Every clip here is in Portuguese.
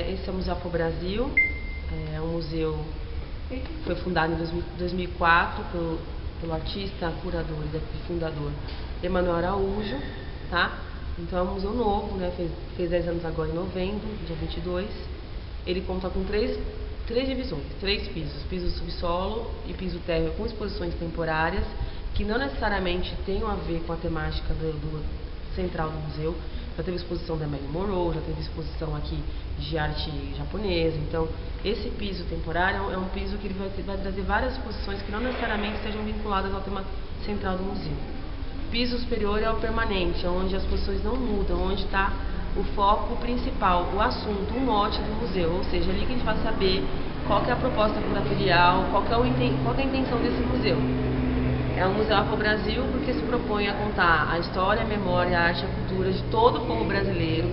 Esse é o Museu Afro-Brasil, é um museu que foi fundado em 2004 pelo artista, curador e fundador Emanuel Araújo, tá? Então é um museu novo, né? Fez 10 anos agora em novembro, dia 22. Ele conta com três divisões, 3 pisos, piso subsolo e piso térreo com exposições temporárias, que não necessariamente tenham a ver com a temática do central do museu. Já teve exposição da Marilyn Monroe, já teve exposição aqui de arte japonesa. Então, esse piso temporário é um piso que ele vai trazer várias exposições que não necessariamente estejam vinculadas ao tema central do museu. O piso superior é o permanente, onde as exposições não mudam, onde está o foco principal, o assunto, o mote do museu. Ou seja, ali que a gente vai saber qual que é a proposta curatorial, qual que é a intenção desse museu. É um Museu Afro-Brasil porque se propõe a contar a história, a memória, a arte e a cultura de todo o povo brasileiro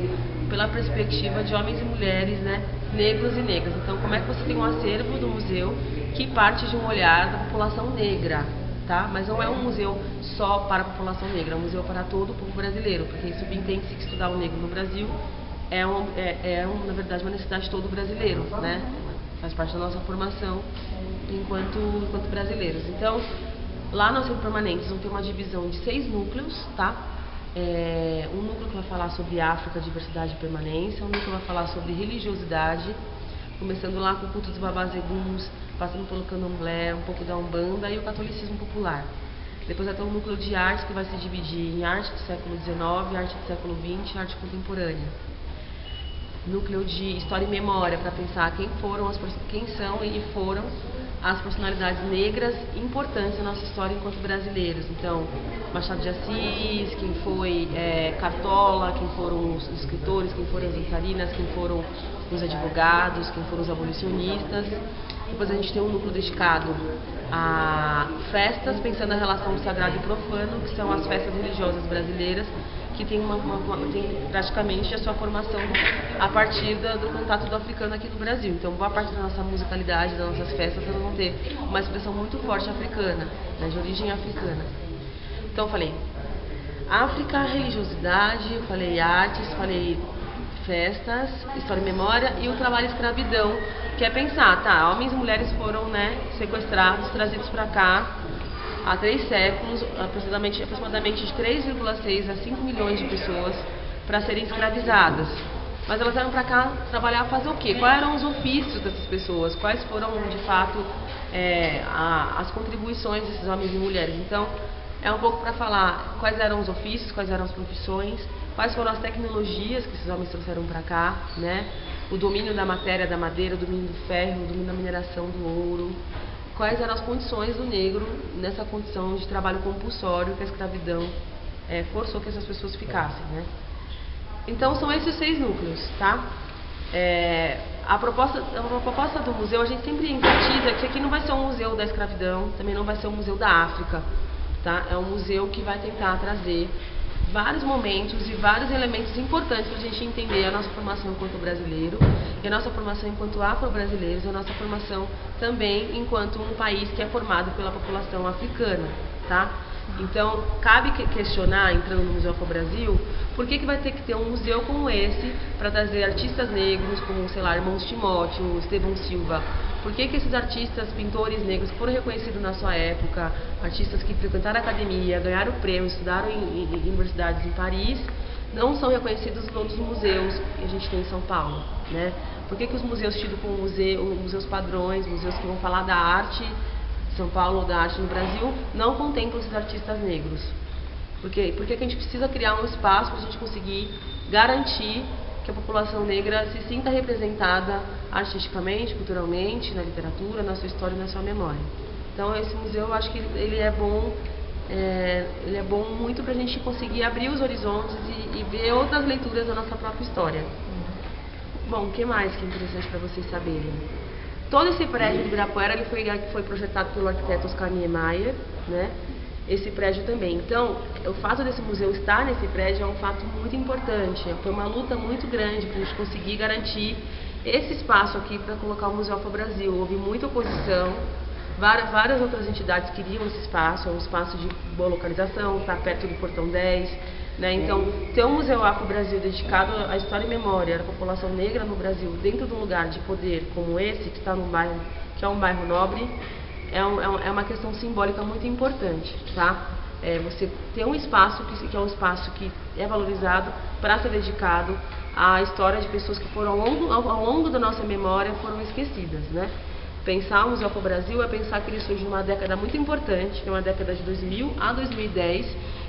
pela perspectiva de homens e mulheres, né, negros e negras. Então, como é que você tem um acervo do museu que parte de um olhar da população negra, tá? Mas não é um museu só para a população negra, é um museu para todo o povo brasileiro, porque subentende-se que estudar o negro no Brasil na verdade, uma necessidade de todo brasileiro, né? Faz parte da nossa formação enquanto brasileiros. Então, lá no Acervo Permanentes vão ter uma divisão de 6 núcleos, tá? Um núcleo que vai falar sobre África, diversidade e permanência, um núcleo que vai falar sobre religiosidade, começando lá com o culto dos babás eguns, passando pelo candomblé, um pouco da Umbanda e o catolicismo popular. Depois vai ter um núcleo de arte que vai se dividir em arte do século XIX, arte do século XX e arte contemporânea. Núcleo de história e memória, para pensar quem são e foram as personalidades negras importantes na nossa história enquanto brasileiros. Então, Machado de Assis, quem foi Cartola, quem foram os escritores, quem foram as dançarinas, quem foram os advogados, quem foram os abolicionistas. Depois a gente tem um núcleo dedicado a festas, pensando na relação do sagrado e profano, que são as festas religiosas brasileiras, que tem praticamente a sua formação a partir do contato do africano aqui no Brasil. Então, boa parte da nossa musicalidade, das nossas festas, elas vão ter uma expressão muito forte africana, né, de origem africana. Então, eu falei África, religiosidade, eu falei artes, falei festas, história e memória e o trabalho e escravidão, que é pensar, tá, homens e mulheres foram, né, sequestrados, trazidos para cá há 3 séculos, aproximadamente de 3,6 a 5 milhões de pessoas para serem escravizadas. Mas elas vieram para cá trabalhar, fazer o quê? Quais eram os ofícios dessas pessoas? Quais foram, de fato, as contribuições desses homens e mulheres? Então, é um pouco para falar quais eram os ofícios, quais eram as profissões, quais foram as tecnologias que esses homens trouxeram para cá, né? O domínio da matéria, da madeira, o domínio do ferro, o domínio da mineração do ouro. Quais eram as condições do negro nessa condição de trabalho compulsório que a escravidão forçou que essas pessoas ficassem, né? Então, são esses 6 núcleos, tá? A proposta do museu, a gente sempre enfatiza que aqui não vai ser um museu da escravidão, também não vai ser um museu da África, tá? É um museu que vai tentar trazer vários momentos e vários elementos importantes para a gente entender a nossa formação enquanto brasileiro, e a nossa formação enquanto afro-brasileiros, e a nossa formação também enquanto um país que é formado pela população africana, tá? Então, cabe questionar, entrando no Museu Afro-Brasil, por que vai ter que ter um museu como esse para trazer artistas negros, como, sei lá, Irmãos Timóteo, Estevão Silva? Por que esses artistas, pintores negros que foram reconhecidos na sua época, artistas que frequentaram a academia, ganharam prêmios, estudaram em universidades em Paris, não são reconhecidos nos outros museus que a gente tem em São Paulo, né? Por que os museus tidos como museus padrões, museus que vão falar da arte de São Paulo, da arte no Brasil, não contemplam esses artistas negros? Por que a gente precisa criar um espaço para a gente conseguir garantir que a população negra se sinta representada artisticamente, culturalmente, na literatura, na sua história e na sua memória? Então, esse museu, eu acho que ele é bom muito para a gente conseguir abrir os horizontes e ver outras leituras da nossa própria história. Bom, o que mais que é interessante para vocês saberem? Todo esse prédio do Ibirapuera ele foi projetado pelo arquiteto Oscar Niemeyer, né? Esse prédio também. Então, o fato desse museu estar nesse prédio é um fato muito importante. Foi uma luta muito grande para a gente conseguir garantir esse espaço aqui para colocar o Museu Afro-Brasil. Houve muita oposição, várias outras entidades queriam esse espaço, é um espaço de boa localização, está perto do Portão 10, né? Então, ter um Museu Afro-Brasil dedicado à história e memória da população negra no Brasil, dentro de um lugar de poder como esse, que está num bairro, que é um bairro nobre, é uma questão simbólica muito importante, tá? Você ter um espaço que é um espaço que é valorizado para ser dedicado à história de pessoas que foram ao longo da nossa memória foram esquecidas, né? Pensar o Museu Afro-Brasil é pensar que ele surge numa década muito importante, que é uma década de 2000 a 2010,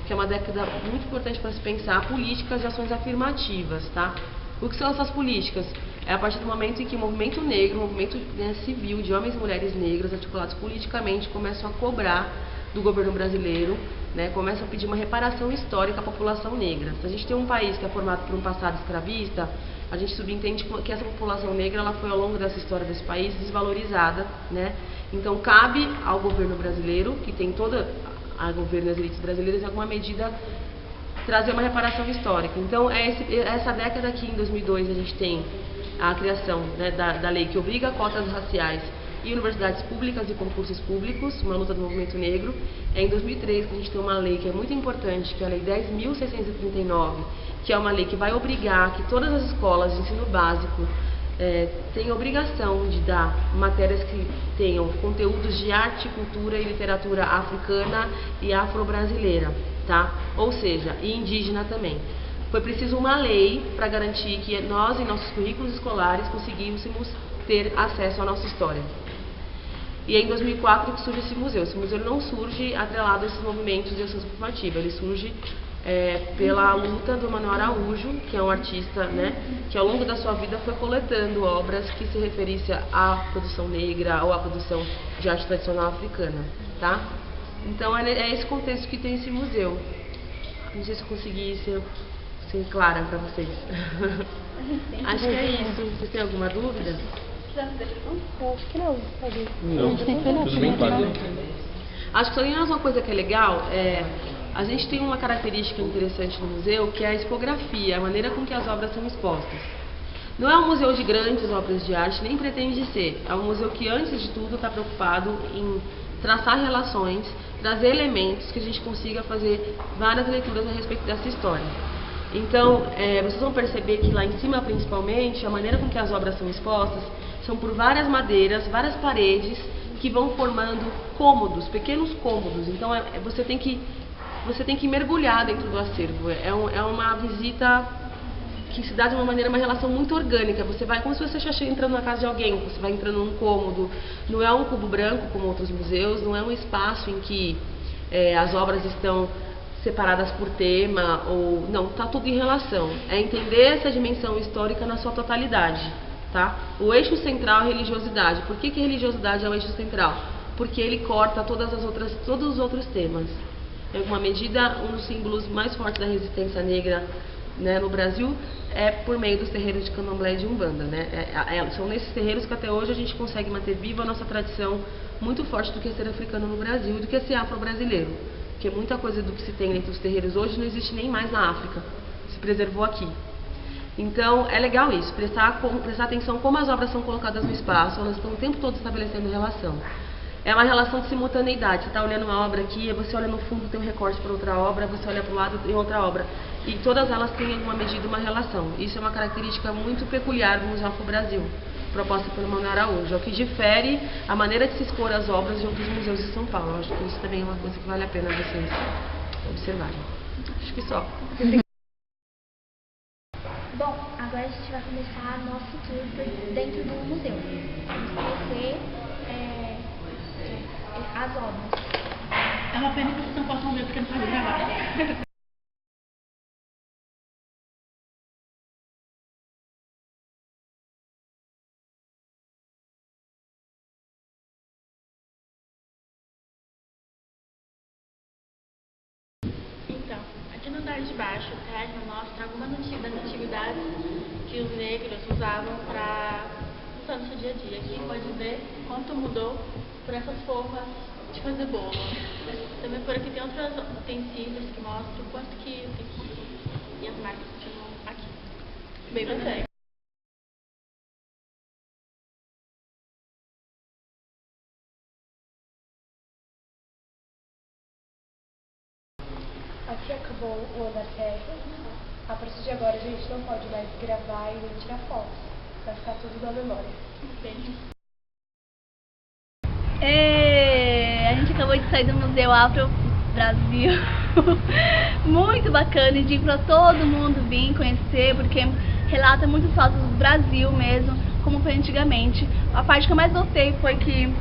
que é uma década muito importante para se pensar políticas e ações afirmativas, tá? O que são essas políticas? É a partir do momento em que o movimento negro, o movimento civil de homens e mulheres negros articulados politicamente começam a cobrar do governo brasileiro, né, começam a pedir uma reparação histórica à população negra. Se a gente tem um país que é formado por um passado escravista, a gente subentende que essa população negra ela foi ao longo dessa história desse país desvalorizada, né? Então cabe ao governo brasileiro, que tem toda a governo das elites brasileiras, em alguma medida trazer uma reparação histórica. Então essa década aqui, em 2002, a gente tem a criação, né, da lei que obriga cotas raciais e universidades públicas e concursos públicos, uma luta do movimento negro. É em 2003 que a gente tem uma lei que é muito importante, que é a Lei 10.639, que é uma lei que vai obrigar que todas as escolas de ensino básico tenham obrigação de dar matérias que tenham conteúdos de arte, cultura e literatura africana e afro-brasileira, tá? Ou seja, e indígena também. Foi preciso uma lei para garantir que nós, em nossos currículos escolares, conseguíssemos ter acesso à nossa história. E é em 2004 que surge esse museu. Esse museu não surge atrelado a esses movimentos de ação afirmativa, ele surge pela luta do Manoel Araújo, que é um artista, né, que ao longo da sua vida foi coletando obras que se referissem à produção negra ou à produção de arte tradicional africana, tá? Então é esse contexto que tem esse museu. Não sei se eu consegui ser clara para vocês. Acho que é isso. Vocês têm alguma dúvida? Acho que não. Não, tudo bem claro. Acho que só tem mais uma coisa que é legal, a gente tem uma característica interessante no museu, que é a expografia, a maneira com que as obras são expostas. Não é um museu de grandes obras de arte, nem pretende ser. É um museu que, antes de tudo, está preocupado em traçar relações, trazer elementos que a gente consiga fazer várias leituras a respeito dessa história. Então, vocês vão perceber que lá em cima, principalmente, a maneira com que as obras são expostas são por várias madeiras, várias paredes que vão formando cômodos, pequenos cômodos. Então, você tem que mergulhar dentro do acervo. É uma visita que se dá de uma maneira, uma relação muito orgânica. Você vai como se você estivesse entrando na casa de alguém, você vai entrando num cômodo. Não é um cubo branco como outros museus, não é um espaço em que as obras estão separadas por tema, ou não, está tudo em relação. É entender essa dimensão histórica na sua totalidade, tá? O eixo central é a religiosidade. Por que a religiosidade é o eixo central? Porque ele corta todos os outros temas. Em alguma medida, um dos símbolos mais fortes da resistência negra, né, no Brasil é por meio dos terreiros de Candomblé e de Umbanda, né? São nesses terreiros que até hoje a gente consegue manter viva a nossa tradição muito forte do que é ser africano no Brasil e do que é ser afro-brasileiro. Porque muita coisa do que se tem dentro dos terreiros hoje não existe nem mais na África, se preservou aqui. Então é legal isso, prestar atenção como as obras são colocadas no espaço, elas estão o tempo todo estabelecendo relação. É uma relação de simultaneidade. Você está olhando uma obra aqui, você olha no fundo, tem um recorte para outra obra, você olha para o lado, tem outra obra. E todas elas têm, em alguma medida, uma relação. Isso é uma característica muito peculiar do Museu Afro-Brasil, proposta pelo Manoel Araújo. É o que difere a maneira de se expor as obras de outros museus de São Paulo. Eu acho que isso também é uma coisa que vale a pena vocês observarem. Acho que só. Bom, agora a gente vai começar nosso tour dentro do museu. Vamos conhecer as obras. É uma pena que vocês não possam ver porque não pode gravar. Então, aqui no andar de baixo, o térreo mostra algumas das antiguidades que os negros usavam para usar no seu dia a dia. Aqui pode ver quanto mudou por essas formas de fazer bolo. Também por aqui tem outros utensílios que mostram o quanto que e as marcas continuam aqui. Bem bacana. Aqui que acabou o Onda Certa, a partir de agora a gente não pode mais gravar e nem tirar fotos. Vai ficar tudo na memória. A gente acabou de sair do Museu Afro Brasil. Muito bacana, indico para todo mundo vir conhecer, porque relata muitos fatos do Brasil mesmo, como foi antigamente. A parte que eu mais gostei foi que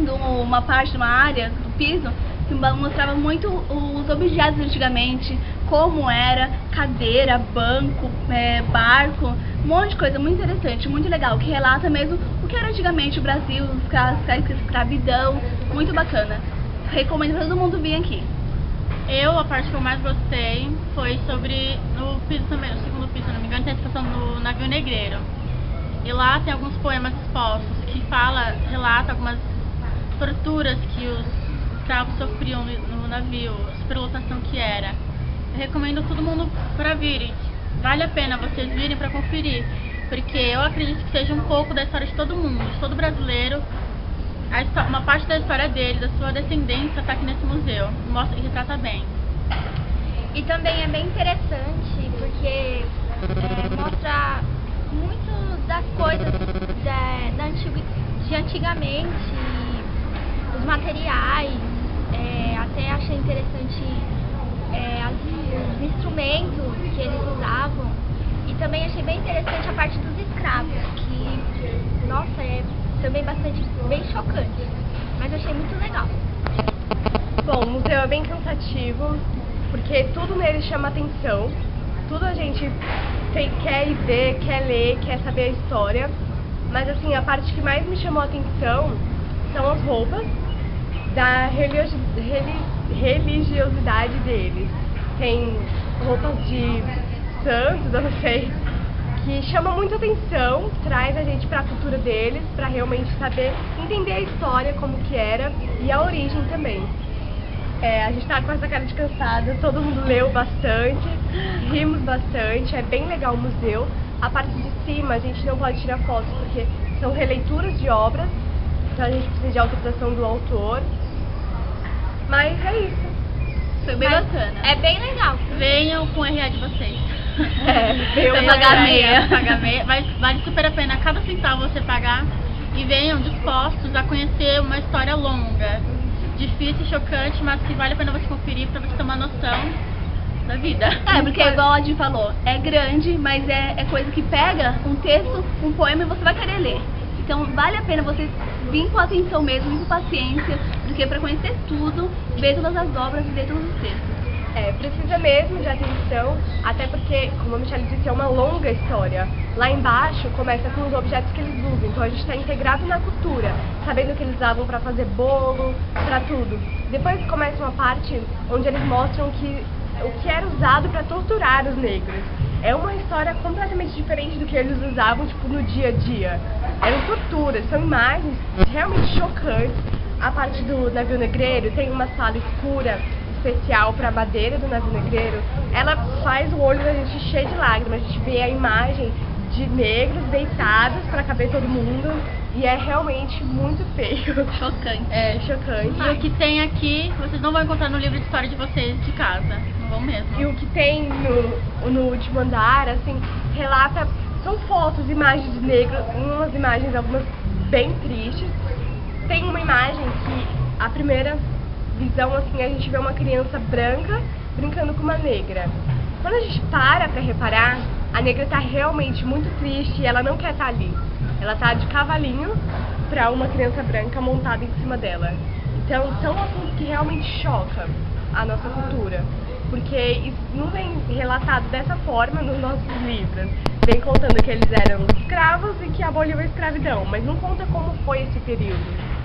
uma parte de uma área do piso que mostrava muito os objetos antigamente, como era, cadeira, banco, barco, um monte de coisa muito interessante, muito legal, que relata mesmo o que era antigamente o Brasil, a escravidão, muito bacana. Recomendo para todo mundo vir aqui. A parte que eu mais gostei foi sobre no piso também, no segundo piso, se não me engano, tem a expressão do navio negreiro. E lá tem alguns poemas expostos que relata algumas torturas que os escravos sofriam no navio, a superlotação que era. Eu recomendo todo mundo para virem. Vale a pena vocês virem para conferir, porque eu acredito que seja um pouco da história de todo mundo, de todo brasileiro. Uma parte da história dele, da sua descendência, está aqui nesse museu. Mostra e retrata bem. E também é bem interessante porque mostra muito das coisas de antigamente, os materiais. Até achei interessante os instrumentos que eles usavam. E também achei bem interessante a parte dos escravos, que, nossa, é também bem chocante, mas achei muito legal. Bom, o museu é bem cansativo, porque tudo nele chama atenção, tudo a gente quer ir ver, quer ler, quer saber a história, mas assim, a parte que mais me chamou a atenção são as roupas, da religiosidade deles. Tem roupas de santos, eu não sei, que chama muita atenção, traz a gente para a cultura deles, para realmente saber, entender a história, como que era e a origem também. A gente tá com essa cara de cansada, todo mundo leu bastante, rimos bastante, é bem legal o museu. A parte de cima a gente não pode tirar fotos porque são releituras de obras, então a gente precisa de autorização do autor, mas é isso. Foi bem bacana. É bem legal. Venham com o RA de vocês. Pra pagar meia. Vale super a pena cada centavo você pagar e venham dispostos a conhecer uma história longa, difícil e chocante, mas que vale a pena você conferir para você ter uma noção da vida. Porque igual a Adi falou, é grande, mas é coisa que pega um texto, um poema e você vai querer ler. Então vale a pena vocês virem com atenção mesmo, virem com paciência, porque para conhecer tudo, ver todas as obras e ver todos os textos. Precisa mesmo de atenção, até porque, como a Michelle disse, é uma longa história. Lá embaixo começa com os objetos que eles usam, então a gente está integrado na cultura, sabendo que eles usavam para fazer bolo, para tudo. Depois começa uma parte onde eles mostram o que era usado para torturar os negros. É uma história completamente diferente do que eles usavam tipo, no dia a dia. Eram torturas, são imagens realmente chocantes. A parte do navio negreiro tem uma sala escura especial para a madeira do navio negreiro. Ela faz o olho da gente cheio de lágrimas. A gente vê a imagem de negros deitados para caber todo mundo e é realmente muito feio. Chocante. Chocante. E o que tem aqui, vocês não vão encontrar no livro de história de vocês de casa. Não vão mesmo. E o que tem no último andar, assim, relata, são fotos, imagens de negros, umas imagens, algumas bem tristes. Tem uma imagem que, a primeira visão, assim, a gente vê uma criança branca brincando com uma negra. Quando a gente para reparar, a negra tá realmente muito triste e ela não quer estar ali. Ela tá de cavalinho pra uma criança branca montada em cima dela. Então, são assuntos que realmente chocam a nossa cultura, porque isso não vem relatado dessa forma nos nossos livros. Vem contando que eles eram escravos e que aboliu a escravidão, mas não conta como foi esse período.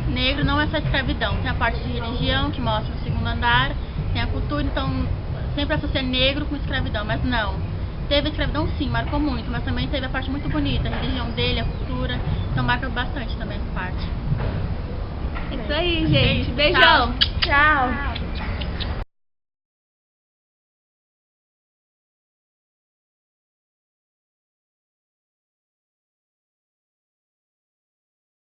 Negro não é só escravidão, tem a parte de religião que mostra o segundo andar, tem a cultura, então sempre associa negro com escravidão, mas não. Teve escravidão sim, marcou muito, mas também teve a parte muito bonita, a religião dele, a cultura, então marca bastante também essa parte. É isso aí, gente. Beijão. Tchau.